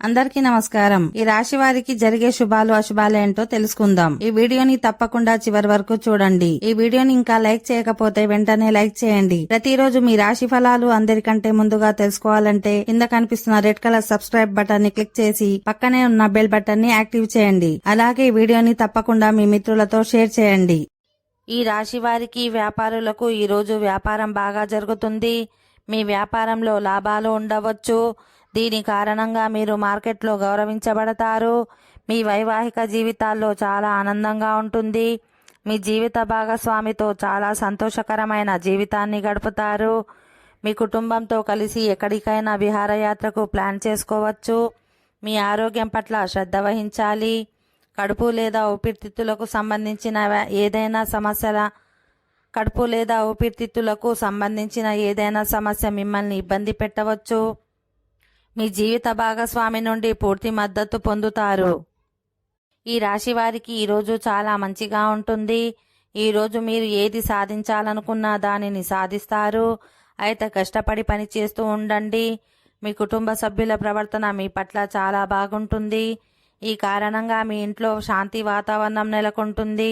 అందరికీ నమస్కారం. ఈ రాశి వారికి జరిగే శుభాలు అశుభాలు ఏంటో తెలుసుకుందాం. ఈ వీడియోని తప్పకుండా చివరి వరకు చూడండి. ఈ వీడియోని ఇంకా లైక్ చేయకపోతే వెంటనే లైక్ చేయండి. ప్రతిరోజు మీ రాశి ఫలాలు అందరికంటే ముందుగా తెలుసుకోవాలంటే కింద కనిపిస్తున్న రెడ్ కలర్ సబ్స్క్రైబ్ బటన్ ని క్లిక్ చేసి పక్కనే ఉన్న బెల్ బటన్ ని యాక్టివ్ చేయండి. అలాగే ఈ వీడియోని తప్పకుండా మీ మిత్రులతో షేర్ చేయండి. ఈ రాశి వారికి వ్యాపారులకు ఈ రోజు వ్యాపారం బాగా జరుగుతుంది. మీ వ్యాపారంలో లాభాలు ఉండవచ్చు. దీని కారణంగా మీరు మార్కెట్లో గౌరవించబడతారు. మీ వైవాహిక జీవితాల్లో చాలా ఆనందంగా ఉంటుంది. మీ జీవిత భాగస్వామితో చాలా సంతోషకరమైన జీవితాన్ని గడుపుతారు. మీ కుటుంబంతో కలిసి ఎక్కడికైనా విహారయాత్రకు ప్లాన్ చేసుకోవచ్చు. మీ ఆరోగ్యం పట్ల శ్రద్ధ వహించాలి. కడుపు లేదా ఊపిరితిత్తులకు సంబంధించిన ఏదైనా సమస్య మిమ్మల్ని ఇబ్బంది పెట్టవచ్చు. మీ జీవిత భాగస్వామి నుండి పూర్తి మద్దతు పొందుతారు. ఈ రాశి వారికి ఈరోజు చాలా మంచిగా ఉంటుంది. ఈరోజు మీరు ఏది సాధించాలనుకున్నా దానిని సాధిస్తారు. అయితే కష్టపడి పని చేస్తూ ఉండండి. మీ కుటుంబ సభ్యుల ప్రవర్తన మీ పట్ల చాలా బాగుంటుంది. ఈ కారణంగా మీ ఇంట్లో శాంతి వాతావరణం నెలకొంటుంది.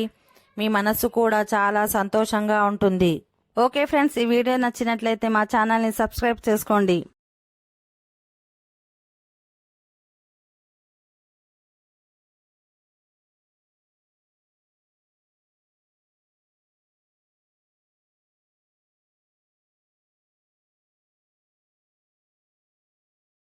మీ మనస్సు కూడా చాలా సంతోషంగా ఉంటుంది. ఓకే ఫ్రెండ్స్, ఈ వీడియో నచ్చినట్లయితే మా ఛానల్ని సబ్స్క్రైబ్ చేసుకోండి.